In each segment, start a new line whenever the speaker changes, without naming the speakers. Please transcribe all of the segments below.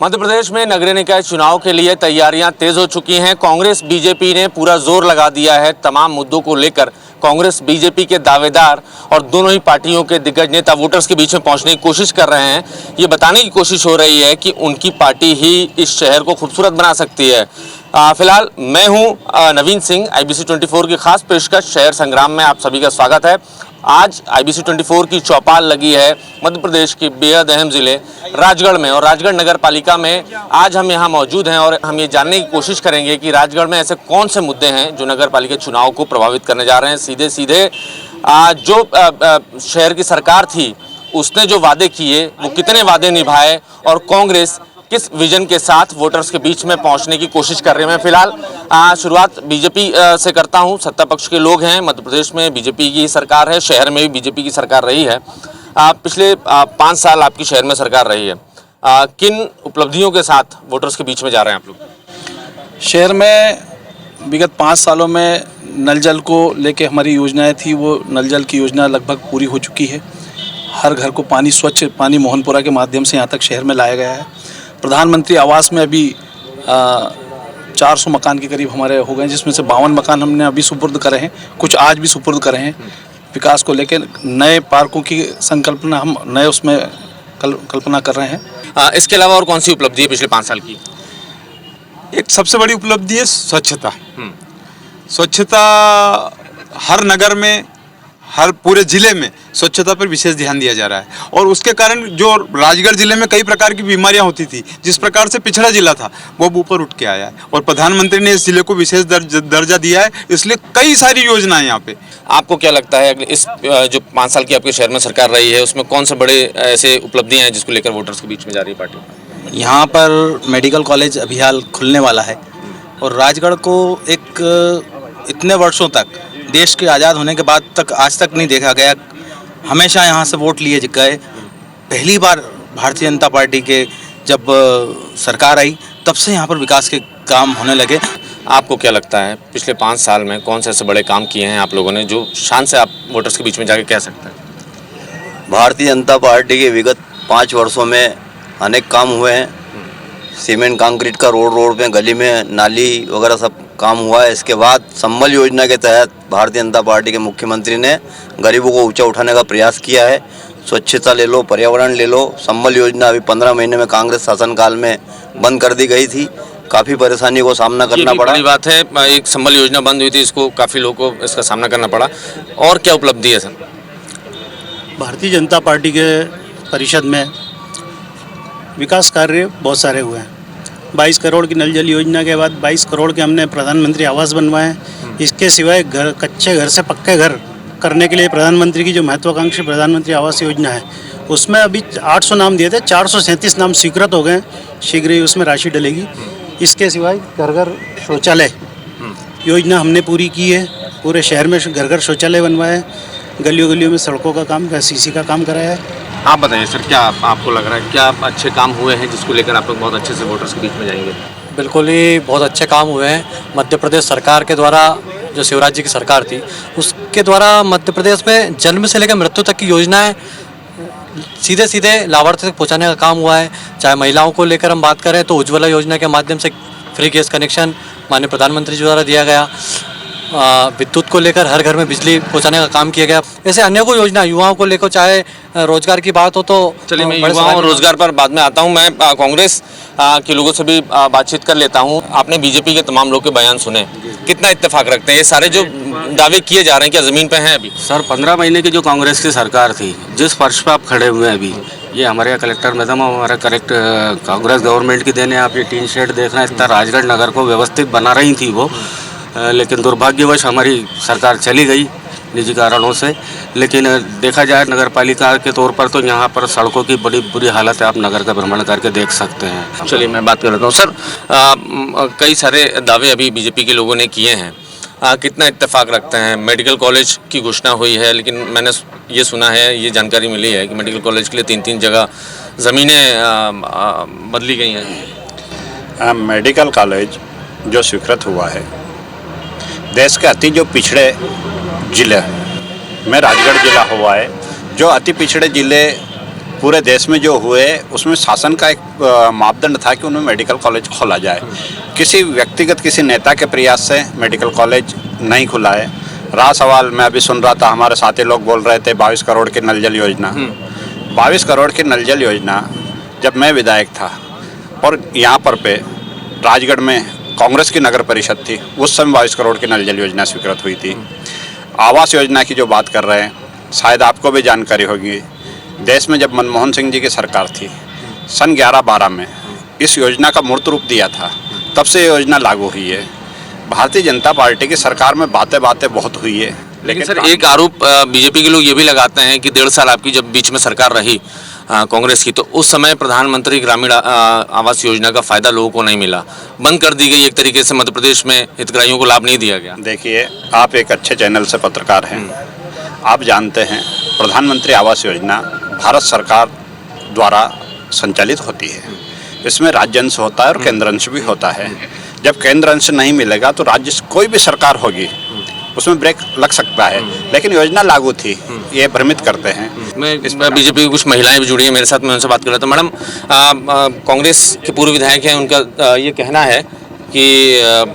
मध्य प्रदेश में नगरीय निकाय चुनाव के लिए तैयारियां तेज हो चुकी हैं। कांग्रेस बीजेपी ने पूरा जोर लगा दिया है। तमाम मुद्दों को लेकर कांग्रेस बीजेपी के दावेदार और दोनों ही पार्टियों के दिग्गज नेता वोटर्स के बीच में पहुंचने की कोशिश कर रहे हैं। ये बताने की कोशिश हो रही है कि उनकी पार्टी ही इस शहर को खूबसूरत बना सकती है। फिलहाल मैं हूं नवीन सिंह, IBC 24 की खास पेशकश शहर संग्राम में आप सभी का स्वागत है। आज IBC 24 की चौपाल लगी है मध्य प्रदेश के बेहद अहम जिले राजगढ़ में, और राजगढ़ नगर पालिका में आज हम यहाँ मौजूद हैं और हम ये जानने की कोशिश करेंगे कि राजगढ़ में ऐसे कौन से मुद्दे हैं जो नगर पालिका चुनाव को प्रभावित करने जा रहे हैं। सीधे सीधे जो शहर की सरकार थी उसने जो वादे किए वो कितने वादे निभाए और कांग्रेस किस विजन के साथ वोटर्स के बीच में पहुंचने की कोशिश कर रहे हैं। मैं फिलहाल शुरुआत बीजेपी से करता हूं। सत्ता पक्ष के लोग हैं, मध्य प्रदेश में बीजेपी की सरकार है, शहर में भी बीजेपी की सरकार रही है। पिछले 5 साल आपकी शहर में सरकार रही है। किन उपलब्धियों के साथ वोटर्स के बीच में जा रहे हैं आप लोग?
शहर में विगत 5 सालों में नल जल को लेके हमारी योजनाएं थी, वो नल जल की योजना लगभग पूरी हो चुकी है। हर घर को पानी, स्वच्छ पानी मोहनपुरा के माध्यम से यहाँ तक शहर में लाया गया है। प्रधानमंत्री आवास में अभी 400 मकान के करीब हमारे हो गए, जिसमें से 52 मकान हमने अभी सुपुर्द करे हैं, कुछ आज भी सुपुर्द करे हैं। विकास को लेकर नए पार्कों की संकल्पना हम नए उसमें कल्पना कर रहे हैं।
इसके अलावा और कौन सी उपलब्धि है पिछले 5 साल की?
एक सबसे बड़ी उपलब्धि है स्वच्छता। स्वच्छता हर नगर में, हर पूरे जिले में स्वच्छता पर विशेष ध्यान दिया जा रहा है, और उसके कारण जो राजगढ़ जिले में कई प्रकार की बीमारियां होती थी, जिस प्रकार से पिछड़ा जिला था वो ऊपर उठ के आया है, और प्रधानमंत्री ने इस जिले को विशेष दर्जा दिया है। इसलिए कई सारी योजनाएं यहाँ पे।
आपको क्या लगता है इस जो 5 साल की आपके शहर में सरकार रही है उसमें कौन से बड़े ऐसे उपलब्धियां हैं जिसको लेकर वोटर्स के बीच में जा रही है पार्टी?
यहाँ पर मेडिकल कॉलेज अभी हाल खुलने वाला है, और राजगढ़ को एक इतने वर्षों तक, देश के आज़ाद होने के बाद तक आज तक नहीं देखा गया। हमेशा यहाँ से वोट लिए गए। पहली बार भारतीय जनता पार्टी के जब सरकार आई तब से यहाँ पर विकास के काम होने लगे।
आपको क्या लगता है पिछले 5 साल में कौन से ऐसे बड़े काम किए हैं आप लोगों ने जो शान से आप वोटर्स के बीच में जाके कह सकते हैं?
भारतीय जनता पार्टी के विगत 5 वर्षों में अनेक काम हुए हैं। सीमेंट कंक्रीट का रोड पे, गली में नाली वगैरह सब काम हुआ है। इसके बाद संबल योजना के तहत भारतीय जनता पार्टी के मुख्यमंत्री ने गरीबों को ऊंचा उठाने का प्रयास किया है। स्वच्छता ले लो, पर्यावरण ले लो। संबल योजना अभी 15 महीने में कांग्रेस शासनकाल में बंद कर दी गई थी। काफ़ी परेशानी को सामना करना पड़ा।
बड़ी बात है, एक संबल योजना बंद हुई थी, इसको काफ़ी लोगों को इसका सामना करना पड़ा। और क्या उपलब्धि है सर?
भारतीय जनता पार्टी के परिषद में विकास कार्य बहुत सारे हुए हैं। 22 करोड़ की नल जल योजना के बाद 22 करोड़ के हमने प्रधानमंत्री आवास बनवाए हैं। इसके सिवाय कच्चे घर से पक्के घर करने के लिए प्रधानमंत्री की जो महत्वाकांक्षी प्रधानमंत्री आवास योजना है उसमें अभी 800 नाम दिए थे, 437 नाम स्वीकृत हो गए। शीघ्र ही उसमें राशि डलेगी। इसके सिवाय घर घर शौचालय योजना हमने पूरी की है। पूरे शहर में घर घर शौचालय बनवाए हैं। गलियों गलियों में सड़कों का काम, CC का काम कराया है।
आप बताइए सर, क्या आपको लग रहा है क्या अच्छे काम हुए हैं जिसको लेकर आप लोग बहुत अच्छे से वोटर्स के बीच में जाएंगे?
बिल्कुल ही बहुत अच्छे काम हुए हैं। मध्य प्रदेश सरकार के द्वारा, जो शिवराज जी की सरकार थी उसके द्वारा मध्य प्रदेश में जन्म से लेकर मृत्यु तक की योजनाएं सीधे सीधे लाभार्थी तक पहुंचाने का काम हुआ है। चाहे महिलाओं को लेकर हम बात करें तो उज्ज्वला योजना के माध्यम से फ्री गैस कनेक्शन माननीय प्रधानमंत्री जी द्वारा दिया गया। विद्युत को लेकर हर घर में बिजली पहुंचाने का काम किया गया। ऐसे अनेकों योजना, युवाओं को लेकर चाहे रोजगार की बात हो तो
चलिए मैं युवाओं और रोजगार पर बाद में आता हूं। मैं कांग्रेस के लोगों से भी बातचीत कर लेता हूं। आपने बीजेपी के तमाम लोग के बयान सुने, कितना इत्तेफाक रखते हैं? ये सारे जो दावे किए जा रहे हैं क्या जमीन पे हैं अभी?
सर, 15 महीने की जो कांग्रेस की सरकार थी, जिस फर्श पर आप खड़े हुए हैं अभी, ये हमारे कलेक्टर मैडम, हमारा करेक्ट कांग्रेस गवर्नमेंट की देने। आप ये टीन शेड देख रहे हैं, इतना राजगढ़ नगर को व्यवस्थित बना रही थी वो, लेकिन दुर्भाग्यवश हमारी सरकार चली गई निजी कारणों से। लेकिन देखा जाए नगर पालिका के तौर पर तो यहाँ पर सड़कों की बड़ी बुरी हालत है। आप नगर का भ्रमण करके देख सकते हैं।
चलिए मैं बात कर लेता हूँ सर। कई सारे दावे अभी बीजेपी के लोगों ने किए हैं, कितना इत्तेफाक रखते हैं? मेडिकल कॉलेज की घोषणा हुई है, लेकिन मैंने ये सुना है, ये जानकारी मिली है कि मेडिकल कॉलेज के लिए 3-3 जगह ज़मीनें बदली गई हैं।
मेडिकल कॉलेज जो स्वीकृत हुआ है, देश के अति जो पिछड़े जिले में राजगढ़ जिला हुआ है, जो अति पिछड़े जिले पूरे देश में जो हुए उसमें शासन का एक मापदंड था कि उनमें मेडिकल कॉलेज खोला जाए। किसी व्यक्तिगत किसी नेता के प्रयास से मेडिकल कॉलेज नहीं खुला है। रहा सवाल, मैं अभी सुन रहा था, हमारे साथी लोग बोल रहे थे 22 करोड़ की नल जल योजना। 22 करोड़ की नल जल योजना जब मैं विधायक था और यहाँ पर पे राजगढ़ में कांग्रेस की नगर परिषद थी, उस समय 22 करोड़ की नल जल योजना स्वीकृत हुई थी। आवास योजना की जो बात कर रहे हैं, शायद आपको भी जानकारी होगी, देश में जब मनमोहन सिंह जी की सरकार थी सन 11-12 में इस योजना का मूर्त रूप दिया था, तब से ये योजना लागू हुई है। भारतीय जनता पार्टी की सरकार में बातें बहुत हुई है,
लेकिन सर एक आरोप बीजेपी के लोग ये भी लगाते हैं कि 1.5 साल आपकी जब बीच में सरकार रही कांग्रेस की, तो उस समय प्रधानमंत्री ग्रामीण आवास योजना का फायदा लोगों को नहीं मिला, बंद कर दी गई। एक तरीके से मध्य प्रदेश में हितग्राहियों को लाभ नहीं दिया गया।
देखिए, आप एक अच्छे चैनल से पत्रकार हैं, आप जानते हैं प्रधानमंत्री आवास योजना भारत सरकार द्वारा संचालित होती है। इसमें राज्य अंश होता है और केंद्र अंश भी होता है। जब केंद्र अंश नहीं मिलेगा तो राज्य कोई भी सरकार होगी उसमें ब्रेक लग सकता है, लेकिन योजना लागू थी, ये भ्रमित करते हैं।
मैं बीजेपी की कुछ महिलाएं भी जुड़ी हैं मेरे साथ, मैं उनसे बात कर रहा था। मैडम, कांग्रेस के पूर्व विधायक हैं, उनका ये कहना है कि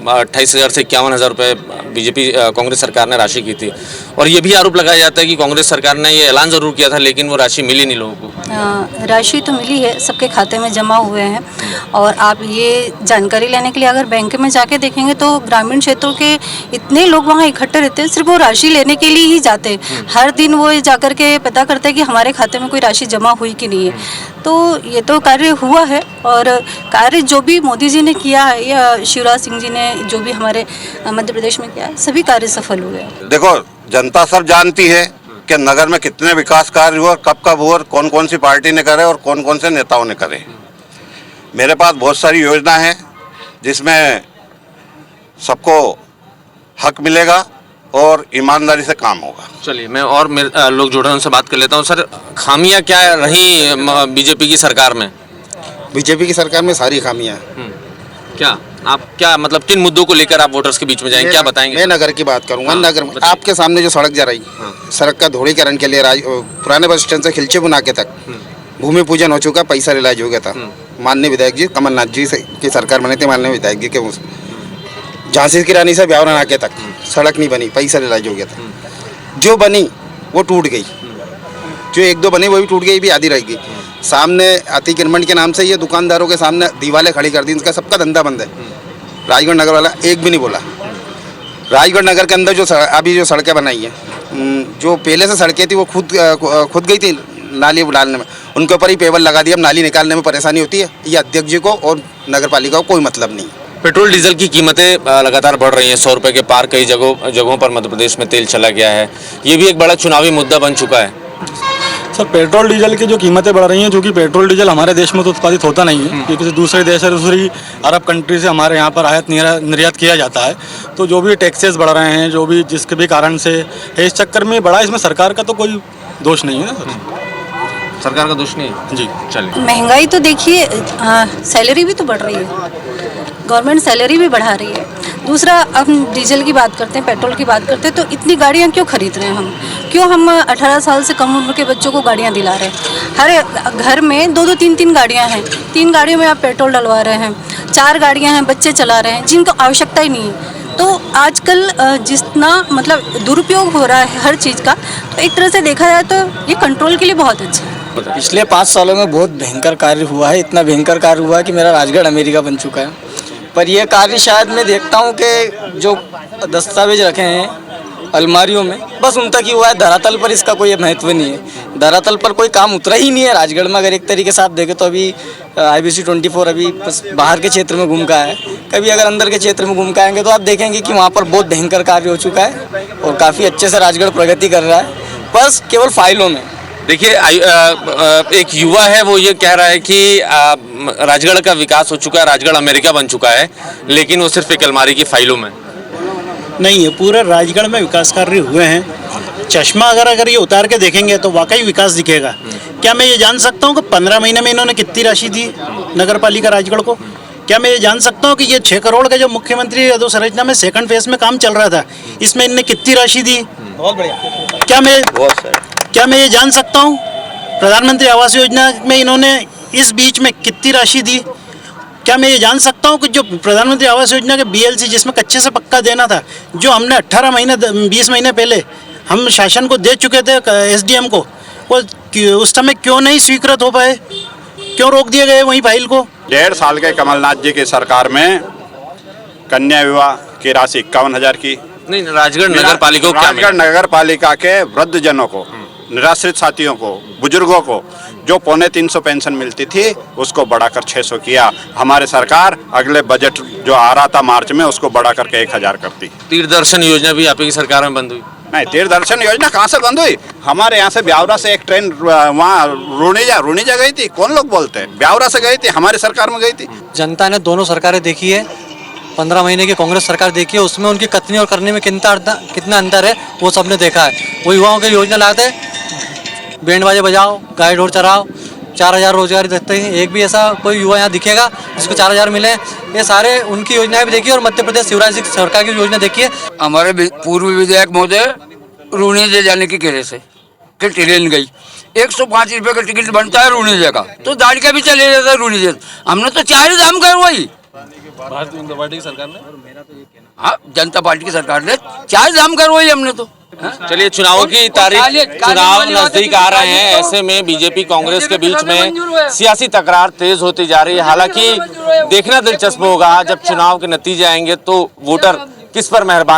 28,000 से 51,000 रुपये बीजेपी कांग्रेस सरकार ने राशि की थी, और ये भी आरोप लगाया जाता है कि कांग्रेस सरकार ने ये ऐलान ज़रूर किया था लेकिन वो राशि मिली नहीं लोगों को।
राशि तो मिली है, सबके खाते में जमा हुए हैं, और आप ये जानकारी लेने के लिए अगर बैंक में जाके देखेंगे तो ग्रामीण क्षेत्रों के इतने लोग वहाँ इकट्ठे रहते हैं, सिर्फ वो राशि लेने के लिए ही जाते हैं। हर दिन वो जाकर के पता करते हैं कि हमारे खाते में कोई राशि जमा हुई कि नहीं है। तो ये तो कार्य हुआ है, और कार्य जो भी मोदी जी ने किया है या शिवराज सिंह जी ने जो भी हमारे मध्य प्रदेश में किया है, सभी कार्य सफल हुए हैं।
देखो, जनता सब जानती है कि नगर में कितने विकास कार्य हुए, कब हुए, और कौन कौन सी पार्टी ने करे और कौन कौन से नेताओं ने करे। मेरे पास बहुत सारी योजना है जिसमें सबको हक मिलेगा और ईमानदारी से काम होगा।
चलिए, मैं और लोग जुड़े हैं, उनसे बात कर लेता हूँ। सर, खामियां क्या रही बीजेपी की सरकार में?
बीजेपी की सरकार में सारी खामियां हैं।
क्या आप क्या मतलब किन मुद्दों को लेकर आप वोटर्स के बीच में जाएंगे, क्या बताएंगे?
मैं नगर की बात करूंगा।
हाँ,
नगर में आपके सामने जो सड़क जा रही, सड़क का धोड़ीकरण के लिए पुराने बस स्टैंड से खिलचे बुनाके तक भूमि पूजन हो चुका, पैसा रिलाइज हो गया था। माननीय विधायक जी कमलनाथ जी की सरकार बनी थी, माननीय विधायक जी के झांसी की रानी से ब्यावरा नाके तक सड़क नहीं बनी, पैसा रिलाइज हो गया था। जो बनी वो टूट गई, जो 1-2 बनी वो भी टूट गई, भी आधी रह गई। सामने अतिक्रमण के नाम से ये दुकानदारों के सामने दीवारें खड़ी कर दी, इनका सबका धंधा बंद है। राजगढ़ नगर वाला एक भी नहीं बोला। राजगढ़ नगर के अंदर जो अभी जो सड़कें बनाई हैं, जो पहले से सड़कें थी वो खुद गई थी नाली डालने में, उनके ऊपर ही पेवर लगा दिया। अब नाली निकालने में परेशानी होती है, ये अध्यक्ष जी को और नगर पालिका को कोई मतलब नहीं है।
पेट्रोल डीजल की कीमतें लगातार बढ़ रही हैं, 100 रुपये के पार कई जगहों पर मध्य प्रदेश में तेल चला गया है। ये भी एक बड़ा चुनावी मुद्दा बन चुका है।
सर, पेट्रोल डीजल की जो कीमतें बढ़ रही हैं, जो कि पेट्रोल डीजल हमारे देश में तो उत्पादित होता नहीं है, ये किसी दूसरे देश से, दूसरी अरब कंट्री से हमारे यहाँ पर आयात निर्यात किया जाता है। तो जो भी टैक्सेस बढ़ रहे हैं, जो भी जिसके भी कारण से इस चक्कर में बढ़ा, इसमें सरकार का तो कोई दोष नहीं है ना सर।
सरकार का दोष नहीं है जी। चलिए,
महंगाई तो देखिए, सैलरी भी तो बढ़ रही है, गवर्नमेंट सैलरी भी बढ़ा रही है। दूसरा, अब डीजल की बात करते हैं, पेट्रोल की बात करते हैं, तो इतनी गाड़ियाँ क्यों खरीद रहे हैं हम? क्यों हम 18 साल से कम उम्र के बच्चों को गाड़ियाँ दिला रहे हैं? हर घर में 2-2, 3-3 गाड़ियाँ हैं, 3 गाड़ियों में आप पेट्रोल डलवा रहे हैं, 4 गाड़ियाँ हैं, बच्चे चला रहे हैं जिनको आवश्यकता ही नहीं है। तो आजकल जितना मतलब दुरुपयोग हो रहा है हर चीज़ का, तो एक तरह से देखा जाए तो ये कंट्रोल के लिए बहुत अच्छा है।
पिछले 5 सालों में बहुत भयंकर कार्य हुआ है, इतना भयंकर कार्य हुआ है कि मेरा राजगढ़ अमेरिका बन चुका है। पर यह कार्य शायद मैं देखता हूँ कि जो दस्तावेज रखे हैं अलमारियों में, बस उन तक ही हुआ है, धरातल पर इसका कोई महत्व नहीं है। धरातल पर कोई काम उतरा ही नहीं है राजगढ़ में। अगर एक तरीके से आप देखें तो अभी IBC 24 अभी बस बाहर के क्षेत्र में घूम का है, कभी अगर अंदर के क्षेत्र में घूम के आएंगे तो आप देखेंगे कि वहाँ पर बहुत भयंकर कार्य हो चुका है और काफ़ी अच्छे से राजगढ़ प्रगति कर रहा है, बस केवल फाइलों में।
देखिए, एक युवा है, वो ये कह रहा है कि राजगढ़ का विकास हो चुका है, राजगढ़ अमेरिका बन चुका है, लेकिन वो सिर्फ एक अलमारी की फाइलों में
नहीं है। पूरे राजगढ़ में विकास कार्य हुए हैं। चश्मा अगर ये उतार के देखेंगे तो वाकई विकास दिखेगा। क्या मैं ये जान सकता हूँ कि 15 महीने में इन्होंने कितनी राशि दी नगर पालिका राजगढ़ को? क्या मैं ये जान सकता हूँ कि ये 6 करोड़ का जो मुख्यमंत्री अधोसंरचना में सेकंड फेज में काम चल रहा था, इसमें इनने कितनी राशि दी?
बहुत बढ़िया।
क्या मैं ये जान सकता हूँ प्रधानमंत्री आवास योजना में इन्होंने इस बीच में कितनी राशि दी? क्या मैं ये जान सकता हूँ कि जो प्रधानमंत्री आवास योजना के BLC जिसमें कच्चे से पक्का देना था, जो हमने 18 महीने 20 महीने पहले हम शासन को दे चुके थे SDM को, वो उस समय क्यों नहीं स्वीकृत हो पाए? क्यों रोक दिए गए वही फाइल को?
1.5 साल के कमलनाथ जी की सरकार में कन्या विवाह की राशि 51,000 की।
नहीं, राजगढ़ नगर पालिका को क्या मिला?
राजगढ़ नगर पालिका के वृद्धजनों को, निराश्रित साथियों को, बुजुर्गों को जो 350 पेंशन मिलती थी उसको बढ़ाकर 600 किया। हमारे सरकार अगले बजट जो आ रहा था मार्च में उसको बढ़ाकर के 1,000 करती।
तीर्थदर्शन योजना भी आपकी सरकार में बंद हुई?
नहीं, तीर्थदर्शन योजना कहाँ से बंद हुई? हमारे यहाँ से ब्यावरा से एक ट्रेन वहाँ रूणीजा गई थी। कौन लोग बोलते हैं? ब्यावरा से गई थी, हमारी सरकार में गई थी।
जनता ने दोनों सरकारें देखी है, 15 महीने की कांग्रेस सरकार देखी है, उसमें उनकी कथनी और करने में कितना अंतर है वो सबने देखा है। वो युवाओं की योजना लाते, बैंड बाजे बजाओ, गाय ढोर चराओ, 4,000 रोजगारी देते हैं। एक भी ऐसा कोई युवा यहाँ दिखेगा जिसको 4,000 मिले? ये सारे उनकी योजनाएं भी देखी और मध्य प्रदेश शिवराज जी सरकार की योजना देखी है।
हमारे पूर्व विधायक महोदय रूणीजे जाने की कहने से फिर ट्रेन गई, 105 रुपये का टिकट बनता है रूणीजे का, तो दाढ़ी का भी चले जाता है रूणीजे। हमने तो 4 दाम करवाई
भारतीय जनता पार्टी की सरकार ने,
हाँ जनता पार्टी की सरकार ने 4 दाम करवाई हमने तो।
चलिए, चुनाव की तारीख, चुनाव नजदीक आ रहे हैं, ऐसे में बीजेपी कांग्रेस के बीच में सियासी तकरार तेज होती जा रही है। हालांकि देखना दिलचस्प होगा जब चुनाव के नतीजे आएंगे तो वोटर किस पर मेहरबान